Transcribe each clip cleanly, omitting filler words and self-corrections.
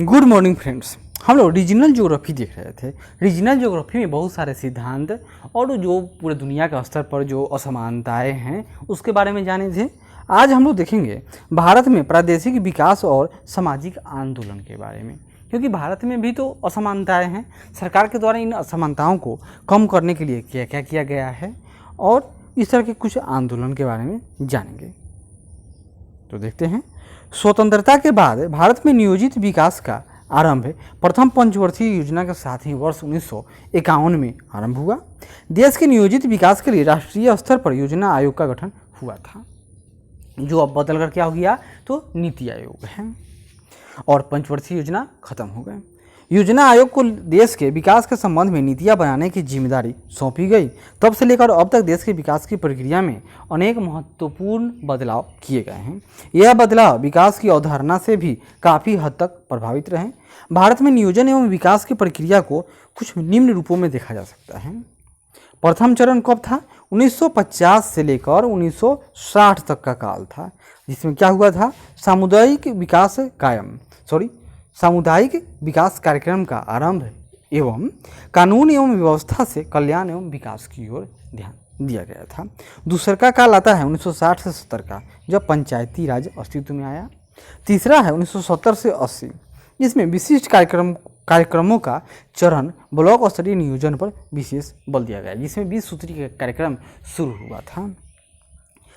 Good morning friends. हम लोग regional geography देख रहे थे। रीजनल ज्योग्राफी में बहुत सारे सिद्धांत और जो पूरे दुनिया के स्तर पर जो असमानताएं हैं उसके बारे में जाने थे। आज हम लोग देखेंगे भारत में प्रादेशिक विकास और सामाजिक आंदोलन के बारे में, क्योंकि भारत में भी तो असमानताएं हैं। सरकार के द्वारा इन असमानताओं को कम करने के लिए क्या क्या किया गया है और इस तरह के कुछ आंदोलन के बारे में जानेंगे। तो देखते हैं। स्वतंत्रता के बाद भारत में नियोजित विकास का आरंभ प्रथम पंचवर्षीय योजना के साथ ही वर्ष 1951 में आरंभ हुआ। देश के नियोजित विकास के लिए राष्ट्रीय स्तर पर योजना आयोग का गठन हुआ था, जो अब बदल कर क्या हो गया तो नीति आयोग है, और पंचवर्षीय योजना खत्म हो गए। योजना आयोग को देश के विकास के संबंध में नीतियां बनाने की जिम्मेदारी सौंपी गई। तब से लेकर अब तक देश के विकास की प्रक्रिया में अनेक महत्वपूर्ण बदलाव किए गए हैं। यह बदलाव विकास की अवधारणा से भी काफ़ी हद तक प्रभावित रहे। भारत में नियोजन एवं विकास की प्रक्रिया को कुछ निम्न रूपों में देखा जा सकता है। प्रथम चरण कब था? 1950 से लेकर 1960 तक का काल था, जिसमें क्या हुआ था? सामुदायिक विकास कार्यक्रम का आरंभ एवं कानून एवं व्यवस्था से कल्याण एवं विकास की ओर ध्यान दिया गया था। दूसरा का काल आता है 1960 से 70 का, जब पंचायती राज अस्तित्व में आया। तीसरा है 1970 से 80, जिसमें विशिष्ट कार्यक्रमों का चरण ब्लॉक स्तरीय नियोजन पर विशेष बल दिया गया, जिसमें 20 सूत्री कार्यक्रम शुरू हुआ था।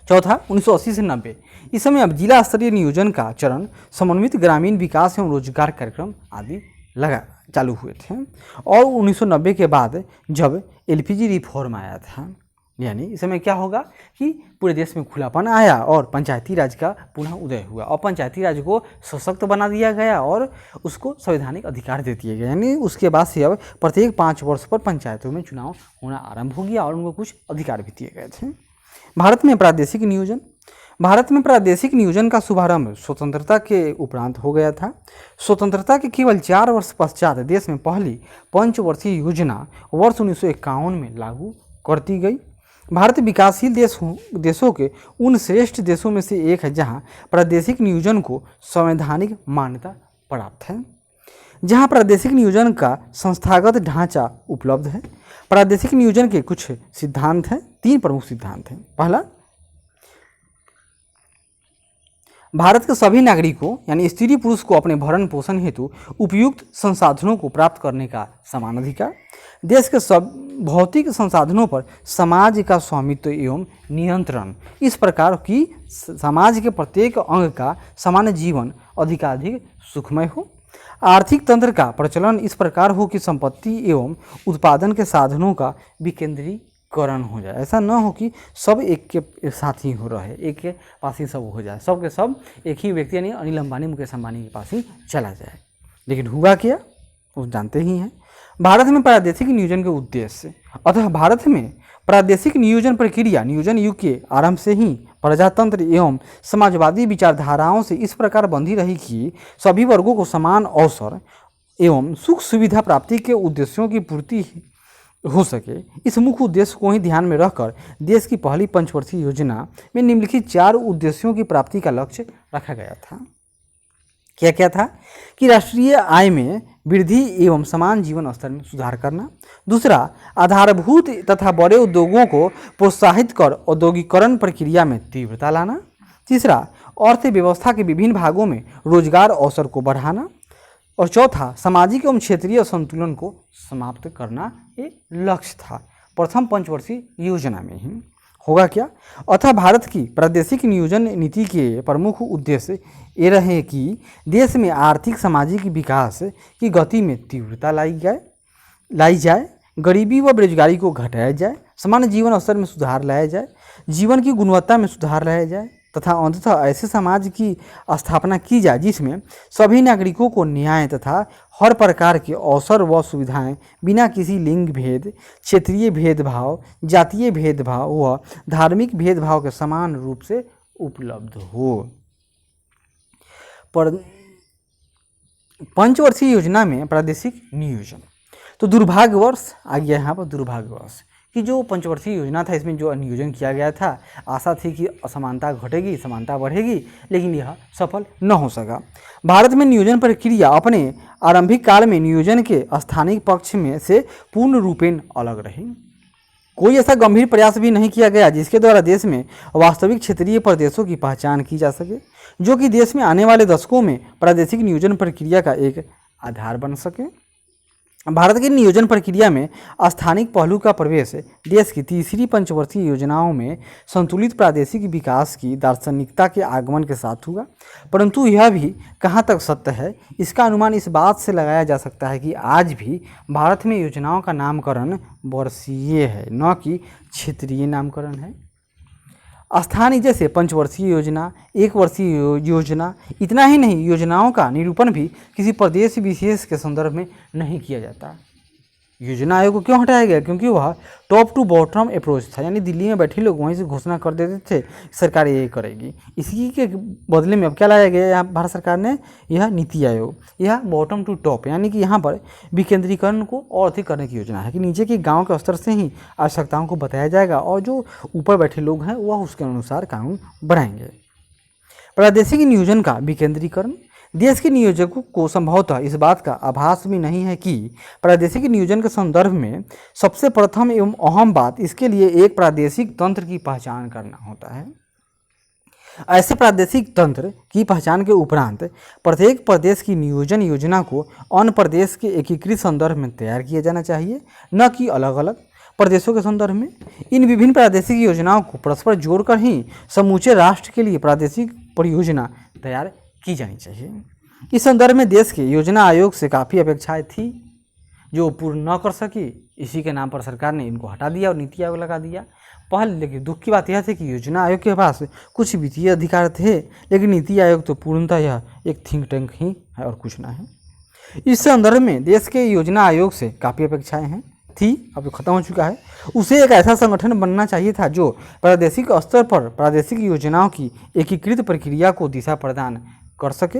चौथा 1980 से 90, इस समय अब जिला स्तरीय नियोजन का चरण समन्वित ग्रामीण विकास एवं रोजगार कार्यक्रम आदि चालू हुए थे। और 1990 के बाद जब एलपीजी रिफॉर्म आया था, यानी इस समय क्या होगा कि पूरे देश में खुलापन आया और पंचायती राज का पुनः उदय हुआ और पंचायती राज को सशक्त बना दिया गया और उसको संवैधानिक अधिकार दे दिए गए। यानी उसके बाद से अब प्रत्येक 5 वर्ष पर पंचायतों में चुनाव होना आरंभ हो गया और उनको कुछ अधिकार भी दिए गए थे। भारत में प्रादेशिक नियोजन का शुभारंभ स्वतंत्रता के उपरांत हो गया था। स्वतंत्रता के केवल 4 वर्ष पश्चात देश में पहली पंचवर्षीय योजना वर्ष 1951 में लागू कर दी गई। भारत विकासशील देशों के उन श्रेष्ठ देशों में से एक है जहां प्रादेशिक नियोजन को संवैधानिक मान्यता प्राप्त है, जहां प्रादेशिक नियोजन का संस्थागत ढांचा उपलब्ध है। प्रादेशिक नियोजन के कुछ सिद्धांत हैं, 3 प्रमुख सिद्धांत हैं। पहला, भारत के सभी नागरिकों यानी स्त्री पुरुष को अपने भरण पोषण हेतु उपयुक्त संसाधनों को प्राप्त करने का समान अधिकार। देश के सब भौतिक संसाधनों पर समाज का स्वामित्व एवं नियंत्रण इस प्रकार की समाज के प्रत्येक अंग का सामान्य जीवन अधिकाधिक सुखमय हो। आर्थिक तंत्र का प्रचलन इस प्रकार हो कि संपत्ति एवं उत्पादन के साधनों का विकेंद्रीकरण हो जाए। ऐसा न हो कि सब एक के साथ ही हो रहे, एक के पास ही सब हो जाए, सब के सब एक ही व्यक्ति यानी अनिल अंबानी मुकेश अंबानी के पास ही चला जाए। लेकिन हुआ क्या, वो जानते ही हैं। भारत में प्रादेशिक नियोजन के उद्देश्य, अतः भारत में प्रादेशिक नियोजन प्रक्रिया नियोजन युग के आरंभ से ही प्रजातंत्र एवं समाजवादी विचारधाराओं से इस प्रकार बंधी रही कि सभी वर्गों को समान अवसर एवं सुख सुविधा प्राप्ति के उद्देश्यों की पूर्ति हो सके। इस मुख्य उद्देश्य को ही ध्यान में रखकर देश की पहली पंचवर्षीय योजना में निम्नलिखित 4 उद्देश्यों की प्राप्ति का लक्ष्य रखा गया था। क्या क्या था कि राष्ट्रीय आय में वृद्धि एवं समान जीवन स्तर में सुधार करना। दूसरा, आधारभूत तथा बड़े उद्योगों को प्रोत्साहित कर औद्योगिकरण प्रक्रिया में तीव्रता लाना। तीसरा, अर्थव्यवस्था के विभिन्न भागों में रोजगार अवसर को बढ़ाना। और चौथा, सामाजिक एवं क्षेत्रीय संतुलन को समाप्त करना ये लक्ष्य था प्रथम पंचवर्षीय योजना में ही। होगा क्या? अतः भारत की प्रादेशिक नियोजन नीति के प्रमुख उद्देश्य ये रहे कि देश में आर्थिक सामाजिक विकास की गति में तीव्रता लाई जाए, गरीबी व बेरोजगारी को घटाया जाए, सामान्य जीवन स्तर में सुधार लाया जाए, जीवन की गुणवत्ता में सुधार लाया जाए तथा अंततः ऐसे समाज की स्थापना की जाए जिसमें सभी नागरिकों को न्याय तथा हर प्रकार के अवसर व सुविधाएं बिना किसी लिंग भेद, क्षेत्रीय भेदभाव, जातीय भेदभाव व धार्मिक भेदभाव के समान रूप से उपलब्ध हो। पंचवर्षीय योजना में प्रादेशिक नियोजन, तो दुर्भाग्यवश आ गया यहाँ पर दुर्भाग्यवश, कि जो पंचवर्षीय योजना था इसमें जो नियोजन किया गया था, आशा थी कि असमानता घटेगी, समानता बढ़ेगी, लेकिन यह सफल न हो सका। भारत में नियोजन प्रक्रिया अपने आरंभिक काल में नियोजन के स्थानिक पक्ष में से पूर्ण रूपेण अलग रही। कोई ऐसा गंभीर प्रयास भी नहीं किया गया जिसके द्वारा देश में वास्तविक क्षेत्रीय प्रदेशों की पहचान की जा सके, जो कि देश में आने वाले दशकों में प्रादेशिक नियोजन प्रक्रिया का एक आधार बन सके। भारत की नियोजन प्रक्रिया में स्थानिक पहलू का प्रवेश देश की तीसरी पंचवर्षीय योजनाओं में संतुलित प्रादेशिक विकास की दार्शनिकता के आगमन के साथ हुआ, परंतु यह भी कहाँ तक सत्य है इसका अनुमान इस बात से लगाया जा सकता है कि आज भी भारत में योजनाओं का नामकरण वर्षीय है, न कि क्षेत्रीय नामकरण है। स्थानीय जैसे पंचवर्षीय योजना, एक वर्षीय योजना, इतना ही नहीं, योजनाओं का निरूपण भी किसी प्रदेश विशेष के संदर्भ में नहीं किया जाता। योजना आयोग को क्यों हटाया गया? क्योंकि वह टॉप टू बॉटम अप्रोच था, यानी दिल्ली में बैठे लोग वहीं से घोषणा कर देते थे सरकार ये करेगी। इसी के बदले में अब क्या लाया गया यहाँ भारत सरकार ने? यह नीति आयोग, यह बॉटम टू टॉप, यानी कि यहाँ पर विकेंद्रीकरण को और अधिक करने की योजना है कि नीचे के गाँव के स्तर से ही आवश्यकताओं को बताया जाएगा और जो ऊपर बैठे लोग हैं वह उसके अनुसार कानून बनाएंगे। प्रादेशिक नियोजन का विकेंद्रीकरण, देश के नियोजकों को संभवतः इस बात का आभास भी नहीं है कि प्रादेशिक नियोजन के संदर्भ में सबसे प्रथम एवं अहम बात इसके लिए एक प्रादेशिक तंत्र की पहचान करना होता है। ऐसे प्रादेशिक तंत्र की पहचान के उपरांत प्रत्येक प्रदेश की नियोजन योजना को अन्य प्रदेश के एकीकृत संदर्भ में तैयार किया जाना चाहिए, न कि अलग अलग प्रदेशों के संदर्भ में। इन विभिन्न प्रादेशिक योजनाओं को परस्पर जोड़कर ही समूचे राष्ट्र के लिए प्रादेशिक परियोजना तैयार की जानी चाहिए। इस संदर्भ में देश के योजना आयोग से काफ़ी अपेक्षाएं थी जो पूर्ण न कर सकी। इसी के नाम पर सरकार ने इनको हटा दिया और नीति आयोग लगा दिया। पहले लेकिन दुख की बात यह थी कि योजना आयोग के पास कुछ वित्तीय अधिकार थे, लेकिन नीति आयोग तो पूर्णतः यह एक थिंक टैंक ही है और कुछ ना है। इस संदर्भ में देश के योजना आयोग से काफ़ी अपेक्षाएँ हैं थी, अब खत्म हो चुका है। उसे एक ऐसा संगठन बनना चाहिए था जो प्रादेशिक स्तर पर प्रादेशिक योजनाओं की एकीकृत प्रक्रिया को दिशा प्रदान कर सके।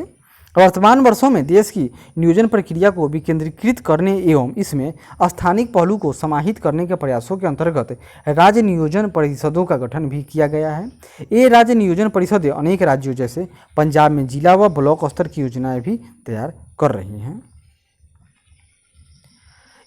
वर्तमान वर्षों में देश की नियोजन प्रक्रिया को विकेंद्रीकृत करने एवं इसमें स्थानिक पहलू को समाहित करने के प्रयासों के अंतर्गत राज्य नियोजन परिषदों का गठन भी किया गया है। ये राज्य नियोजन परिषदें अनेक राज्यों जैसे पंजाब में जिला व ब्लॉक स्तर की योजनाएं भी तैयार कर रही हैं।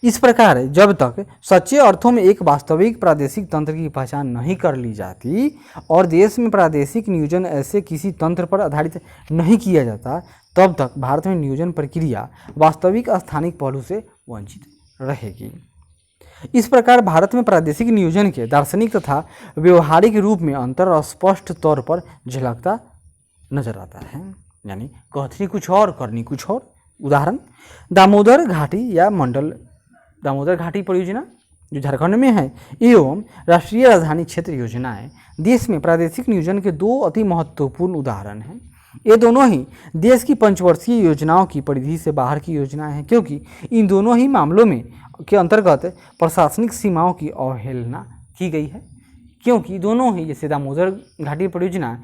इस प्रकार जब तक सच्चे अर्थों में एक वास्तविक प्रादेशिक तंत्र की पहचान नहीं कर ली जाती और देश में प्रादेशिक नियोजन ऐसे किसी तंत्र पर आधारित नहीं किया जाता, तब तक भारत में नियोजन प्रक्रिया वास्तविक स्थानिक पहलू से वंचित रहेगी। इस प्रकार भारत में प्रादेशिक नियोजन के दार्शनिक तथा व्यवहारिक रूप में अंतर स्पष्ट तौर पर झलकता नजर आता है, यानी कहती कुछ और करनी कुछ और। उदाहरण, दामोदर घाटी या मंडल दामोदर घाटी परियोजना जो झारखंड में है एवं राष्ट्रीय राजधानी क्षेत्र योजनाएं देश में प्रादेशिक नियोजन के दो अति महत्वपूर्ण उदाहरण हैं। ये दोनों ही देश की पंचवर्षीय योजनाओं की परिधि से बाहर की योजनाएं हैं, क्योंकि इन दोनों ही मामलों में के अंतर्गत प्रशासनिक सीमाओं की अवहेलना की गई है। क्योंकि दोनों ही, जैसे दामोदर घाटी परियोजना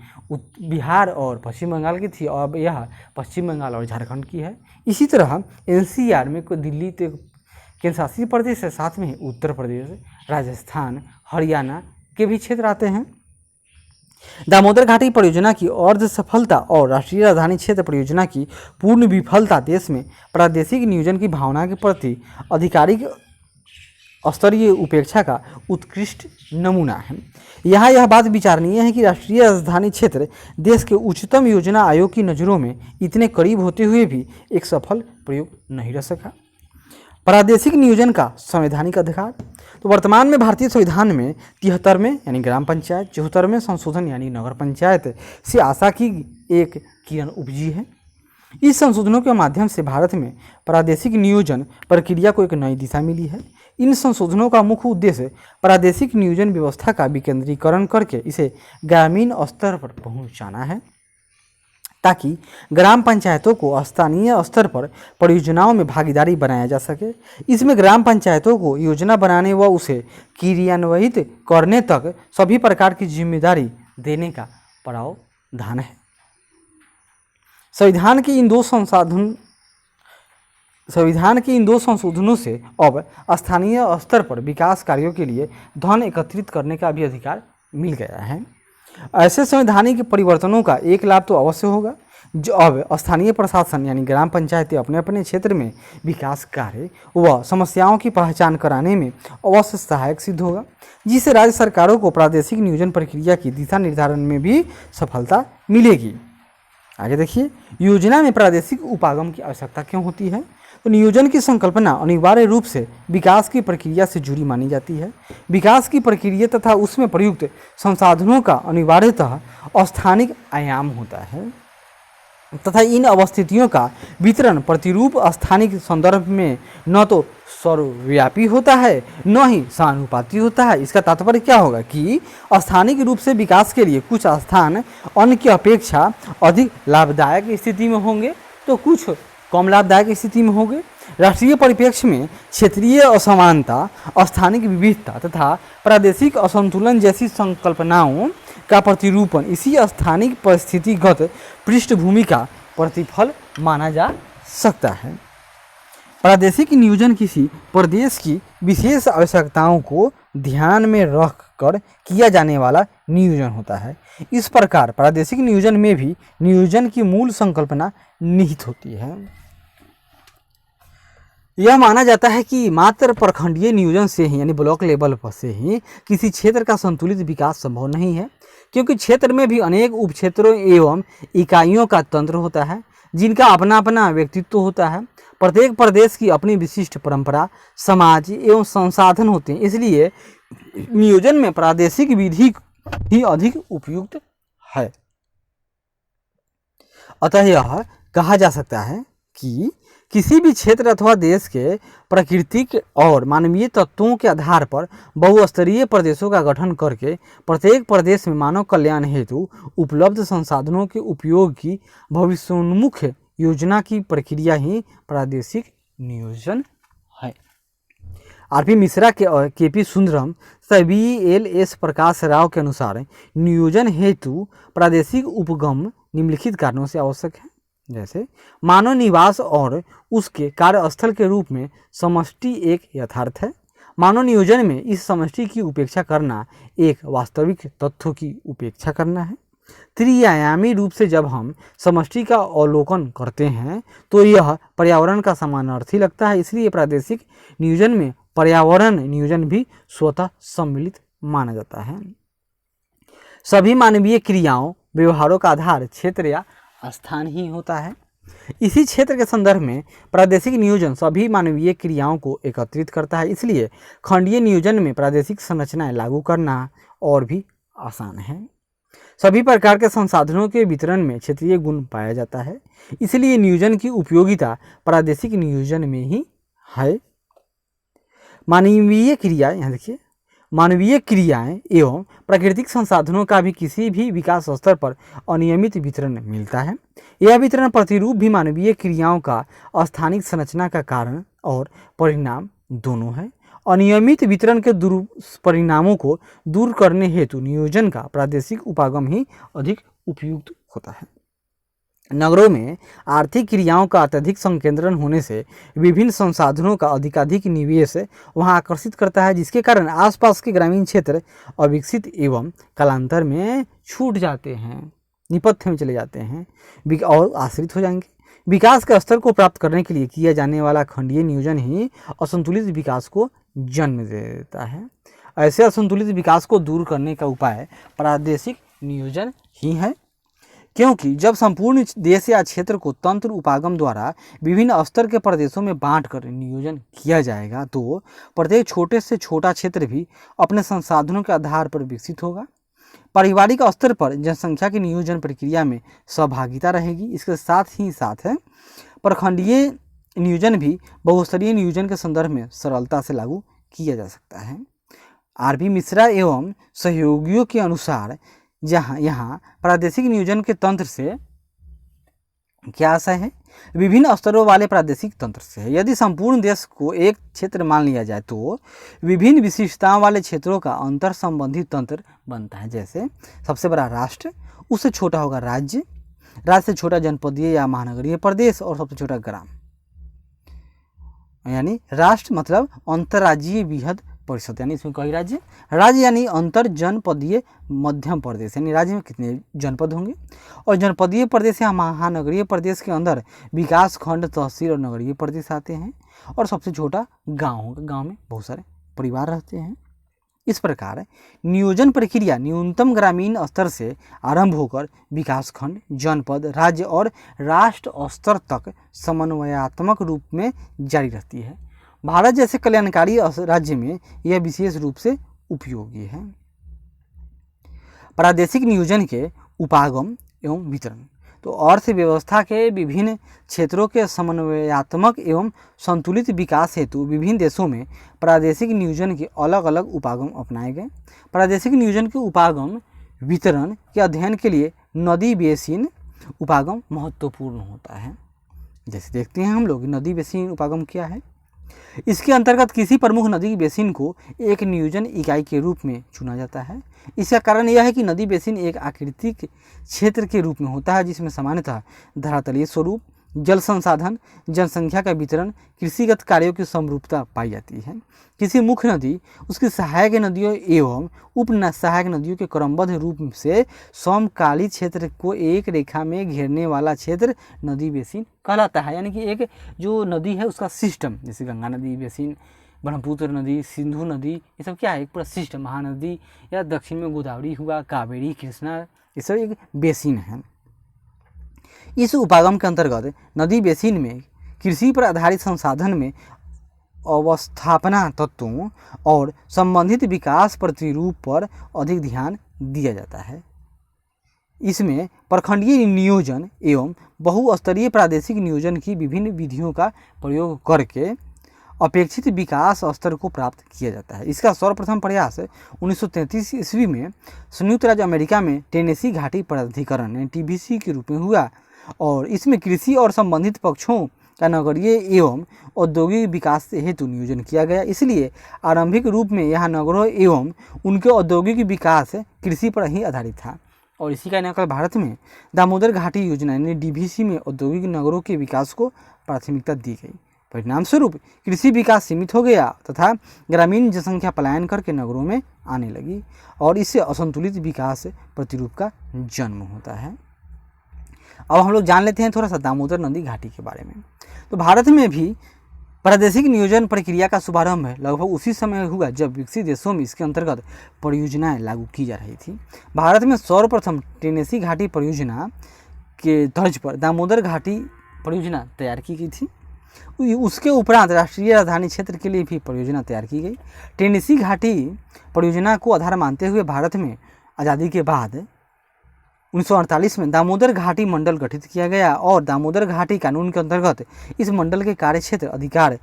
बिहार और पश्चिम बंगाल की थी और यह पश्चिम बंगाल और झारखंड की है। इसी तरह NCR में कोई दिल्ली केंद्र शासित प्रदेश है, साथ में उत्तर प्रदेश, राजस्थान, हरियाणा के भी क्षेत्र आते हैं। दामोदर घाटी परियोजना की अर्ध सफलता और राष्ट्रीय राजधानी क्षेत्र परियोजना की पूर्ण विफलता देश में प्रादेशिक नियोजन की भावना के प्रति आधिकारिक स्तरीय उपेक्षा का उत्कृष्ट नमूना है। यहाँ यह बात विचारणीय है कि राष्ट्रीय राजधानी क्षेत्र देश के उच्चतम योजना आयोग की नज़रों में इतने करीब होते हुए भी एक सफल प्रयोग नहीं रह सका। प्रादेशिक नियोजन का संवैधानिक अधिकार, तो वर्तमान में भारतीय संविधान में 73वें यानी ग्राम पंचायत, 74वें संशोधन यानी नगर पंचायत से आशा की एक किरण उपजी है। इस संशोधनों के माध्यम से भारत में प्रादेशिक नियोजन प्रक्रिया को एक नई दिशा मिली है। इन संशोधनों का मुख्य उद्देश्य प्रादेशिक नियोजन व्यवस्था का विकेंद्रीकरण करके इसे ग्रामीण स्तर पर पहुंचाना है, ताकि ग्राम पंचायतों को स्थानीय स्तर पर परियोजनाओं में भागीदारी बनाया जा सके। इसमें ग्राम पंचायतों को योजना बनाने व उसे क्रियान्वित करने तक सभी प्रकार की जिम्मेदारी देने का प्रावधान है। संविधान के इन दो संशोधन संविधान के इन 2 संशोधनों से अब स्थानीय स्तर पर विकास कार्यों के लिए धन एकत्रित करने का भी अधिकार मिल गया है। ऐसे संवैधानिक परिवर्तनों का एक लाभ तो अवश्य होगा, जो अब स्थानीय प्रशासन यानी ग्राम पंचायतें अपने अपने क्षेत्र में विकास कार्य व समस्याओं की पहचान कराने में अवश्य सहायक सिद्ध होगा, जिससे राज्य सरकारों को प्रादेशिक नियोजन प्रक्रिया की दिशा निर्धारण में भी सफलता मिलेगी। आगे देखिए, योजना में प्रादेशिक उपागम की आवश्यकता क्यों होती है? तो नियोजन की संकल्पना अनिवार्य रूप से विकास की प्रक्रिया से जुड़ी मानी जाती है। विकास की प्रक्रिया तथा उसमें प्रयुक्त संसाधनों का अनिवार्यतः स्थानिक आयाम होता है तथा इन अवस्थितियों का वितरण प्रतिरूप स्थानिक संदर्भ में न तो सर्वव्यापी होता है न ही समानुपाती होता है। इसका तात्पर्य क्या होगा कि स्थानिक रूप से विकास के लिए कुछ स्थान अन्य की अपेक्षा अधिक लाभदायक स्थिति में होंगे तो कुछ कम लाभदायक स्थिति में होंगे। राष्ट्रीय परिप्रेक्ष्य में क्षेत्रीय असमानता, स्थानिक विविधता तथा प्रादेशिक असंतुलन जैसी संकल्पनाओं का प्रतिरूपण इसी स्थानिक परिस्थितिगत पृष्ठभूमि का प्रतिफल माना जा सकता है। प्रादेशिक नियोजन किसी प्रदेश की विशेष आवश्यकताओं को ध्यान में रखकर किया जाने वाला नियोजन होता है। इस प्रकार प्रादेशिक नियोजन में भी नियोजन की मूल संकल्पना निहित होती है। यह माना जाता है कि मात्र प्रखंडीय नियोजन से ही यानी ब्लॉक लेवल पर से ही किसी क्षेत्र का संतुलित विकास संभव नहीं है, क्योंकि क्षेत्र में भी अनेक उपक्षेत्रों एवं इकाइयों का तंत्र होता है जिनका अपना अपना व्यक्तित्व होता है। प्रत्येक प्रदेश की अपनी विशिष्ट परंपरा, समाज एवं संसाधन होते हैं। इसलिए नियोजन में प्रादेशिक विधि ही अधिक उपयुक्त है। अतः यह कहा जा सकता है कि किसी भी क्षेत्र अथवा देश के प्राकृतिक और मानवीय तत्वों के आधार पर बहुस्तरीय प्रदेशों का गठन करके प्रत्येक प्रदेश में मानव कल्याण हेतु उपलब्ध संसाधनों के उपयोग की भविष्योन्मुख योजना की प्रक्रिया ही प्रादेशिक नियोजन है। आर.पी. मिश्रा के.पी. सुंदरम तथा VLS प्रकाश राव के अनुसार नियोजन हेतु प्रादेशिक उपगम निम्नलिखित कारणों से आवश्यक है। जैसे मानव निवास और उसके कार्यस्थल के रूप में समष्टि एक यथार्थ है। मानव नियोजन में इस समष्टि की उपेक्षा करना एक वास्तविक तथ्यों की उपेक्षा करना है। त्रिआयामी रूप से जब हम समष्टि का अवलोकन करते हैं तो यह पर्यावरण का समानार्थी लगता है। इसलिए प्रादेशिक नियोजन में पर्यावरण नियोजन भी स्वतः सम्मिलित माना जाता है। सभी मानवीय क्रियाओं व्यवहारों का आधार क्षेत्र या स्थान ही होता है। इसी क्षेत्र के संदर्भ में प्रादेशिक नियोजन सभी मानवीय क्रियाओं को एकत्रित करता है। इसलिए खंडीय नियोजन में प्रादेशिक संरचनाएं लागू करना और भी आसान है। सभी प्रकार के संसाधनों के वितरण में क्षेत्रीय गुण पाया जाता है। इसलिए नियोजन की उपयोगिता प्रादेशिक नियोजन में ही है। मानवीय क्रिया, यहाँ देखिए, मानवीय क्रियाएं एवं प्राकृतिक संसाधनों का भी किसी भी विकास स्तर पर अनियमित वितरण मिलता है। यह वितरण प्रतिरूप भी मानवीय क्रियाओं का स्थानिक संरचना का कारण और परिणाम दोनों है। अनियमित वितरण के दुष्परिणामों को दूर करने हेतु नियोजन का प्रादेशिक उपागम ही अधिक उपयुक्त होता है। नगरों में आर्थिक क्रियाओं का अत्यधिक संकेंद्रण होने से विभिन्न संसाधनों का अधिकाधिक निवेश वहां आकर्षित करता है, जिसके कारण आसपास के ग्रामीण क्षेत्र अविकसित एवं कालांतर में छूट जाते हैं, निपथ्य में चले जाते हैं और आश्रित हो जाएंगे। विकास के स्तर को प्राप्त करने के लिए किया जाने वाला खंडीय नियोजन ही असंतुलित विकास को जन्म देता है। ऐसे असंतुलित विकास को दूर करने का उपाय प्रादेशिक नियोजन ही है, क्योंकि जब संपूर्ण देश या क्षेत्र को तंत्र उपागम द्वारा विभिन्न स्तर के प्रदेशों में बांटकर नियोजन किया जाएगा तो प्रत्येक छोटे से छोटा क्षेत्र भी अपने संसाधनों के आधार पर विकसित होगा। पारिवारिक स्तर पर जनसंख्या की नियोजन प्रक्रिया में सहभागिता रहेगी। इसके साथ ही साथ प्रखंडीय नियोजन भी बहुस्तरीय नियोजन के संदर्भ में सरलता से लागू किया जा सकता है। आर.पी. मिश्रा एवं सहयोगियों के अनुसार यहाँ प्रादेशिक नियोजन के तंत्र से क्या आशय है? विभिन्न स्तरों वाले प्रादेशिक तंत्र से है। यदि संपूर्ण देश को एक क्षेत्र मान लिया जाए तो विभिन्न विशिष्टताओं वाले क्षेत्रों का अंतर संबंधित तंत्र बनता है। जैसे सबसे बड़ा राष्ट्र, उससे छोटा होगा राज्य, राज्य से छोटा जनपदीय या महानगरीय प्रदेश और सबसे छोटा ग्राम। यानी राष्ट्र मतलब अंतर्राज्यीय वृहद परिषद, यानी इसमें कई राज्य, राज्य यानी अंतर जनपदीय मध्यम प्रदेश, यानी राज्य में कितने जनपद होंगे, और जनपदीय प्रदेश या महानगरीय प्रदेश के अंदर विकास खंड, तहसील और नगरीय प्रदेश आते हैं, और सबसे छोटा गांव होगा, गांव में बहुत सारे परिवार रहते हैं। इस प्रकार नियोजन प्रक्रिया न्यूनतम ग्रामीण स्तर से आरंभ होकर विकासखंड, जनपद, राज्य और राष्ट्र स्तर तक समन्वयात्मक रूप में जारी रहती है। भारत जैसे कल्याणकारी राज्य में यह विशेष रूप से उपयोगी है। प्रादेशिक नियोजन के उपागम एवं वितरण, तो अर्थव्यवस्था के विभिन्न क्षेत्रों के समन्वयात्मक एवं संतुलित विकास हेतु विभिन्न देशों में प्रादेशिक नियोजन के अलग अलग उपागम अपनाए गए। प्रादेशिक नियोजन के उपागम वितरण के अध्ययन के लिए नदी बेसिन उपागम महत्वपूर्ण होता है। जैसे देखते हैं हम लोग नदी बेसिन उपागम क्या है। इसके अंतर्गत किसी प्रमुख नदी बेसिन को एक नियोजन इकाई के रूप में चुना जाता है। इसका कारण यह है कि नदी बेसिन एक आकृतिक क्षेत्र के रूप में होता है जिसमें सामान्यतः धरातलीय स्वरूप, जल संसाधन, जनसंख्या का वितरण, कृषिगत कार्यों की समरूपता पाई जाती है। किसी मुख्य नदी उसकी सहायक नदियों एवं उप सहायक नदियों के क्रमबद्ध रूप से समकालीन क्षेत्र को एक रेखा में घेरने वाला क्षेत्र नदी बेसिन कहलाता है। यानी कि एक जो नदी है उसका सिस्टम, जैसे गंगा नदी बेसिन, ब्रह्मपुत्र नदी, सिंधु नदी, ये सब क्या है, एक पूरा सिस्टम। महानदी या दक्षिण में गोदावरी हुआ, कावेरी, कृष्णा, ये सब एक बेसिन है। इस उपागम के अंतर्गत नदी बेसिन में कृषि पर आधारित संसाधन में अवस्थापना तत्वों और संबंधित विकास प्रतिरूप पर अधिक ध्यान दिया जाता है। इसमें प्रखंडीय नियोजन एवं बहुस्तरीय प्रादेशिक नियोजन की विभिन्न विधियों का प्रयोग करके अपेक्षित विकास स्तर को प्राप्त किया जाता है। इसका सर्वप्रथम प्रयास 1933 ईस्वी में संयुक्त राज्य अमेरिका में टेनेसी घाटी प्राधिकरण TBC के रूप में हुआ, और इसमें कृषि और संबंधित पक्षों का नगरीय एवं औद्योगिक विकास हेतु नियोजन किया गया। इसलिए आरंभिक रूप में यहाँ नगरों एवं उनके औद्योगिक विकास कृषि पर ही आधारित था, और इसी का नकल भारत में दामोदर घाटी योजना यानी DBC में औद्योगिक नगरों के विकास को प्राथमिकता दी गई। परिणाम स्वरूप कृषि विकास सीमित हो गया तथा ग्रामीण जनसंख्या पलायन करके नगरों में आने लगी, और इससे असंतुलित विकास प्रतिरूप का जन्म होता है। अब हम लोग जान लेते हैं थोड़ा सा दामोदर नदी घाटी के बारे में। तो भारत में भी प्रादेशिक नियोजन प्रक्रिया का शुभारंभ लगभग उसी समय हुआ जब विकसित देशों में इसके अंतर्गत परियोजनाएं लागू की जा रही थी। भारत में सर्वप्रथम टेनेसी घाटी परियोजना के तर्ज पर दामोदर घाटी परियोजना तैयार की गई थी। उसके उपरांत राष्ट्रीय राजधानी क्षेत्र के लिए भी परियोजना तैयार की गई। टेनेसी घाटी परियोजना को आधार मानते हुए भारत में आज़ादी के बाद 1948 में दामोदर घाटी मंडल गठित किया गया, और दामोदर घाटी कानून के अंतर्गत इस मंडल के कार्यक्षेत्र, अधिकार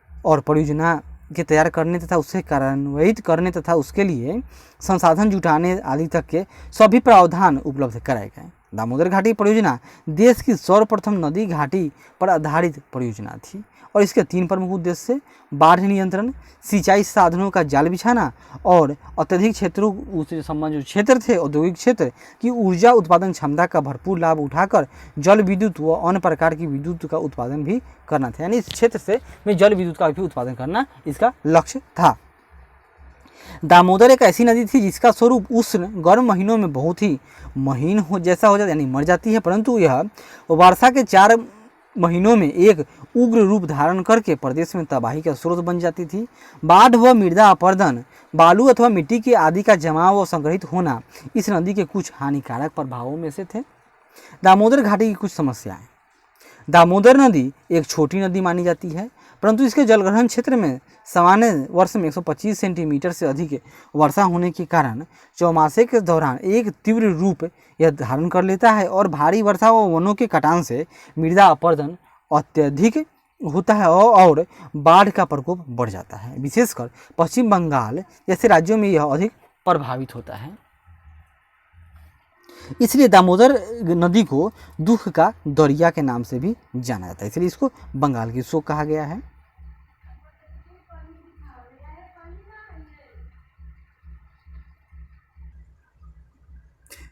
और परियोजना के तैयार करने तथा उसे कार्यान्वित करने तथा उसके लिए संसाधन जुटाने आदि तक के सभी प्रावधान उपलब्ध कराए गए। दामोदर घाटी परियोजना देश की सर्वप्रथम नदी घाटी पर आधारित परियोजना थी, और इसके 3 प्रमुख उद्देश्य बाढ़ नियंत्रण, सिंचाई साधनों का जाल बिछाना और अत्यधिक क्षेत्रों उससे संबंधित जो क्षेत्र थे औद्योगिक क्षेत्र की ऊर्जा उत्पादन क्षमता का भरपूर लाभ उठाकर जल विद्युत व अन्य प्रकार की विद्युत का उत्पादन भी करना था। यानी इस क्षेत्र से में जल विद्युत का भी उत्पादन करना इसका लक्ष्य था। दामोदर एक ऐसी नदी थी जिसका स्वरूप उष्ण गर्म महीनों में बहुत ही महीन हो जाता यानी मर जाती है, परंतु यह वर्षा के 4 महीनों में एक उग्र रूप धारण करके प्रदेश में तबाही का स्रोत बन जाती थी। बाढ़ व मृदा अपरदन, बालू अथवा मिट्टी के आदि का जमाव व संग्रहित होना इस नदी के कुछ हानिकारक प्रभावों में से थे। दामोदर घाटी की कुछ समस्याएं। दामोदर नदी एक छोटी नदी मानी जाती है, परंतु इसके जलग्रहण क्षेत्र में सामान्य वर्ष में 125 सेंटीमीटर से अधिक वर्षा होने के कारण चौमासे के दौरान एक तीव्र रूप यह धारण कर लेता है, और भारी वर्षा व वनों के कटान से मृदा अपरदन अत्यधिक होता है और बाढ़ का प्रकोप बढ़ जाता है। विशेषकर पश्चिम बंगाल जैसे राज्यों में यह अधिक प्रभावित होता है। इसलिए दामोदर नदी को दुख का दरिया के नाम से भी जाना जाता है, इसलिए इसको बंगाल की शोक कहा गया है।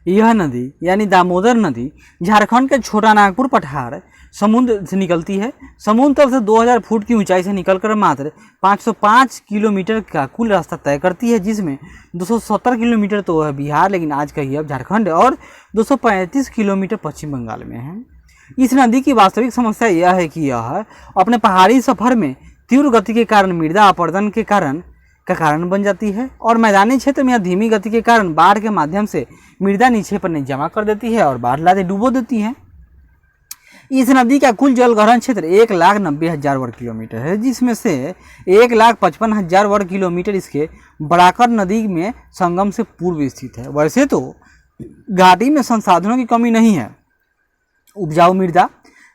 यह नदी यानी दामोदर नदी झारखंड के छोटा नागपुर पठार समुद्र से निकलती है। समुद्र तल से 2000 फुट की ऊंचाई से निकलकर मात्र 505 किलोमीटर का कुल रास्ता तय करती है, जिसमें 270 किलोमीटर तो है बिहार, लेकिन आज कहिए अब झारखंड, और 235 किलोमीटर पश्चिम बंगाल में है। इस नदी की वास्तविक समस्या यह है कि यह अपने पहाड़ी सफर में तीव्र गति के कारण मृदा अपरदन के कारण बन जाती है, और मैदानी क्षेत्र में यह धीमी गति के कारण बाढ़ के माध्यम से मृदा नीचे पर नहीं जमा कर देती है और बाढ़ लाते डुबो देती है। इस नदी का कुल जलग्रहण क्षेत्र 1,90,000 वर्ग किलोमीटर है, जिसमें से 1,55,000 वर्ग किलोमीटर इसके बराकर नदी में संगम से पूर्व स्थित है। वैसे तो घाटी में संसाधनों की कमी नहीं है, उपजाऊ मृदा,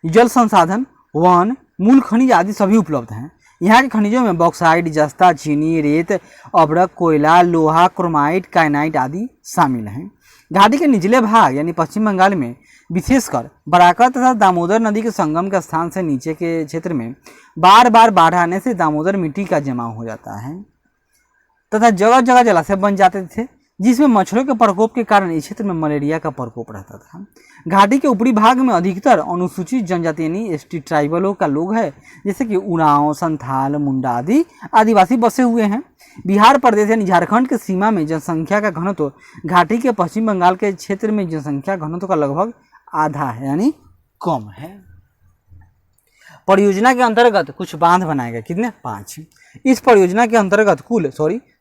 जल संसाधन, वन, मूल खनिज आदि सभी उपलब्ध हैं। यहाँ के खनिजों में बॉक्साइट, जस्ता, चीनी, रेत, अब्रक, कोयला, लोहा, क्रोमाइट, काइनाइट आदि शामिल हैं। घाटी के निचले भाग यानी पश्चिम बंगाल में विशेषकर बराकर तथा दामोदर नदी के संगम के स्थान से नीचे के क्षेत्र में बार बार बाढ़ आने से दामोदर मिट्टी का जमाव हो जाता है तथा जगह जगह जलाशय बन जाते थे, जिसमें मच्छरों के प्रकोप के कारण इस क्षेत्र में मलेरिया का प्रकोप रहता था। घाटी के ऊपरी भाग में अधिकतर अनुसूचित जनजाति यानी एसटी ट्राइबलों का लोग है, जैसे कि उरांव, संथाल, मुंडा आदि आदिवासी बसे हुए हैं। बिहार प्रदेश यानी झारखंड के सीमा में जनसंख्या का घनत्व घाटी के पश्चिम बंगाल के क्षेत्र में जनसंख्या घनत्व का लगभग आधा है, यानी कम है। परियोजना के अंतर्गत कुछ बांध बनाए गए, कितने? 5। इस परियोजना के अंतर्गत कुल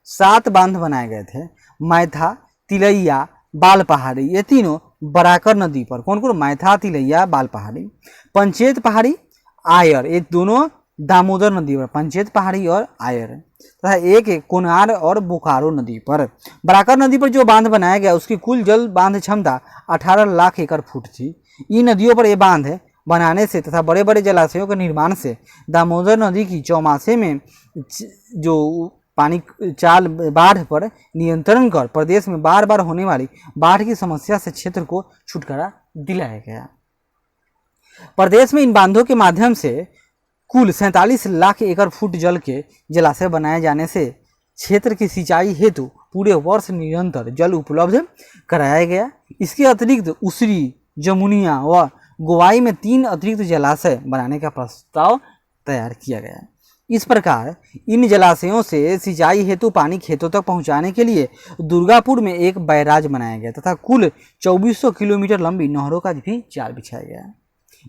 7 बांध बनाए गए थे। मैथा, तिलैया, बाल पहाड़ी, ये तीनों बराकर नदी पर। कौन कौन? मैथा, तिलैया, बाल पहाड़ी। पंचेत पहाड़ी, आयर, ये दोनों दामोदर नदी पर, पंचेत पहाड़ी और आयर, तथा एक कोनार और बोकारो नदी पर। बराकर नदी पर जो बांध बनाया गया उसकी कुल जल बांध क्षमता 18 लाख एकड़ फुट थी। इन नदियों पर ये बांध बनाने से तथा बड़े बड़े जलाशयों के निर्माण से दामोदर नदी की चौमासे में जो पानी चाल बाढ़ पर नियंत्रण कर प्रदेश में बार बार होने वाली बाढ़ की समस्या से क्षेत्र को छुटकारा दिलाया गया। प्रदेश में इन बांधों के माध्यम से कुल 47 लाख एकड़ फुट जल के जलाशय बनाए जाने से क्षेत्र की सिंचाई हेतु पूरे वर्ष निरंतर जल उपलब्ध कराया गया। इसके अतिरिक्त उसरी, जमुनिया व गोवाई में 3 अतिरिक्त जलाशय बनाने का प्रस्ताव तैयार किया गया। इस प्रकार इन जलाशयों से सिंचाई हेतु पानी खेतों तक पहुंचाने के लिए दुर्गापुर में एक बैराज बनाया गया तथा कुल 2400 किलोमीटर लंबी नहरों का भी जाल बिछाया गया।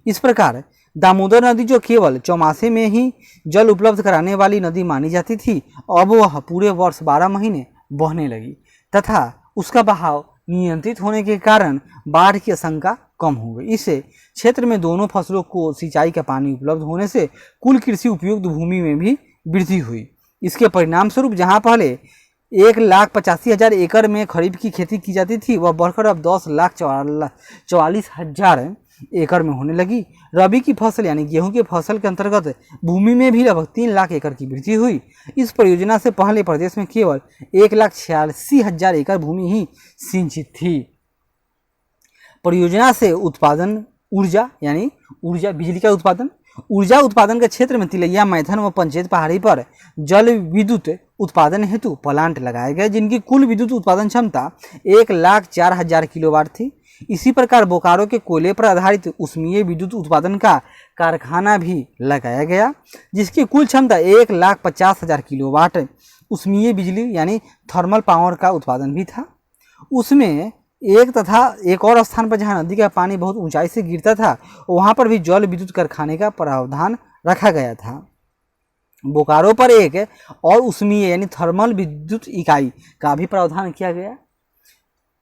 इस प्रकार दामोदर नदी जो केवल चौमासे में ही जल उपलब्ध कराने वाली नदी मानी जाती थी, अब वह पूरे वर्ष 12 महीने बहने लगी तथा उसका बहाव नियंत्रित होने के कारण बाढ़ की आशंका कम हो गई। इससे क्षेत्र में दोनों फसलों को सिंचाई का पानी उपलब्ध होने से कुल कृषि उपयुक्त भूमि में भी वृद्धि हुई। इसके परिणाम स्वरूप जहाँ पहले 1,85,000 एकड़ में खरीफ की खेती की जाती थी, वह बढ़कर अब 10,44,000 एकड़ में होने लगी। रबी की फसल यानी गेहूं की फसल के अंतर्गत भूमि में भी लगभग 3 लाख एकड़ की वृद्धि हुई। इस परियोजना से पहले प्रदेश में केवल 1,86,000 एकड़ भूमि ही सिंचित थी। परियोजना से उत्पादन ऊर्जा यानी बिजली का ऊर्जा उत्पादन के क्षेत्र में तिलैया, मैथन व पंचेत पहाड़ी पर जल विद्युत उत्पादन हेतु प्लांट लगाए गए, जिनकी कुल विद्युत उत्पादन क्षमता 1,04,000 किलोवाट थी। इसी प्रकार बोकारो के कोयले पर आधारित उष्मीय विद्युत उत्पादन का कारखाना भी लगाया गया, जिसकी कुल क्षमता 1,50,000 किलोवाट उष्मीय बिजली यानी थर्मल पावर का उत्पादन भी था। उसमें एक और स्थान पर जहां नदी का पानी बहुत ऊंचाई से गिरता था, वहां पर भी जल विद्युत कारखाने का प्रावधान रखा गया था। बोकारो पर एक और उष्मीय यानी थर्मल विद्युत इकाई का भी प्रावधान किया गया,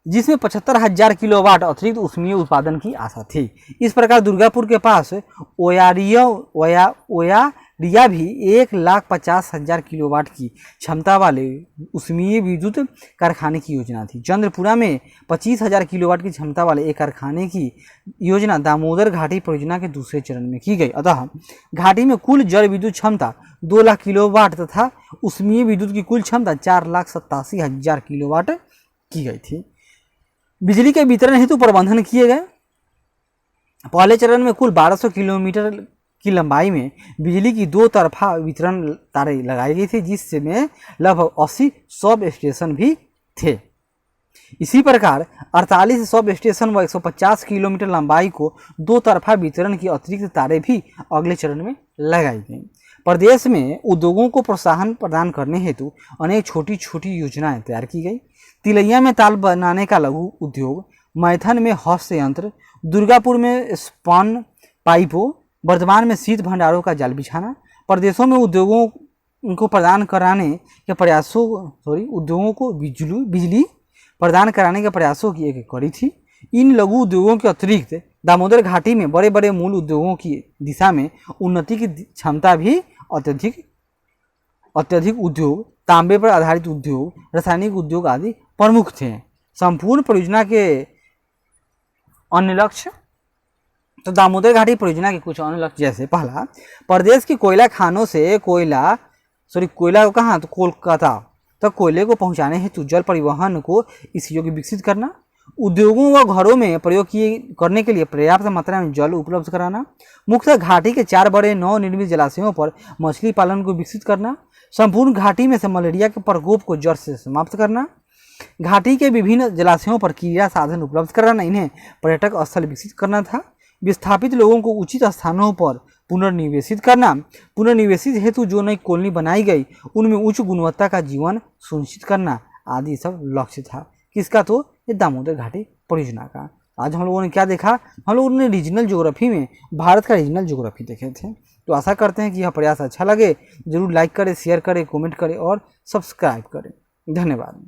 जिसमें 75,000 किलोवाट अतिरिक्त उष्मीय उत्पादन की आशा थी। इस प्रकार दुर्गापुर के पास ओयारिया भी 1,50,000 किलोवाट की क्षमता वाले उष्मीय विद्युत कारखाने की योजना थी। चंद्रपुरा में 25,000 किलोवाट की क्षमता वाले एक कारखाने की योजना दामोदर घाटी परियोजना के दूसरे चरण में की गई। अतः घाटी में कुल जल विद्युत क्षमता 2 लाख किलोवाट तथा उष्मीय विद्युत की कुल क्षमता 4,87,000 किलोवाट की गई थी। बिजली के वितरण हेतु प्रबंधन किए गए। पहले चरण में कुल 1200 किलोमीटर की लंबाई में बिजली की 2 तरफा वितरण तारें लगाई गई थी, जिसमें लगभग 80 सब स्टेशन भी थे। इसी प्रकार 48 सब स्टेशन व 150 किलोमीटर लंबाई को दो तरफा वितरण की अतिरिक्त तारें भी अगले चरण में लगाई गई। प्रदेश में उद्योगों को प्रोत्साहन प्रदान करने हेतु अनेक छोटी छोटी योजनाएं तैयार की गई। तिलैया में ताल बनाने का लघु उद्योग, मैथन में हस्त यंत्र, दुर्गापुर में स्पन पाइपों, वर्धमान में शीत भंडारों का जाल बिछाना प्रदेशों में उद्योगों को प्रदान कराने के प्रयासों उद्योगों को बिजली प्रदान कराने के प्रयासों की एक कड़ी थी। इन लघु उद्योगों के अतिरिक्त दामोदर घाटी में बड़े बड़े मूल उद्योगों की दिशा में उन्नति की क्षमता भी अत्यधिक उद्योग, तांबे पर आधारित उद्योग, रासायनिक उद्योग आदि प्रमुख थे। संपूर्ण परियोजना के अन्य लक्ष्य, तो दामोदर घाटी परियोजना के कुछ अन्य लक्ष्य जैसे पहला, प्रदेश की कोयला खानों से कोयला को कहाँ, तो कोलकाता तक कोयले को पहुंचाने हेतु जल परिवहन को इस योग्य विकसित करना, उद्योगों व घरों में प्रयोग करने के लिए पर्याप्त मात्रा में जल उपलब्ध कराना, मुख्यतः घाटी के 4 बड़े नवनिर्मित जलाशयों पर मछली पालन को विकसित करना, संपूर्ण घाटी में से मलेरिया के प्रकोप को जड़ से समाप्त करना, घाटी के विभिन्न जलाशयों पर क्रीड़ा साधन उपलब्ध कराना, इन्हें पर्यटक स्थल विकसित करना था, विस्थापित लोगों को उचित स्थानों पर पुनर्निवेशित करना, पुनर्निवेशित हेतु जो नई कॉलोनी बनाई गई उनमें उच्च गुणवत्ता का जीवन सुनिश्चित करना आदि सब लक्ष्य था। किसका, तो ये दामोदर घाटी परियोजना का। आज हम लोगों ने क्या देखा, हम लोगों ने रीजनल ज्योग्राफी में भारत का रीजनल ज्योग्राफी देखे थे। तो आशा करते हैं कि यह प्रयास अच्छा लगे। जरूर लाइक करें, शेयर करें, कमेंट करें और सब्सक्राइब करें। धन्यवाद।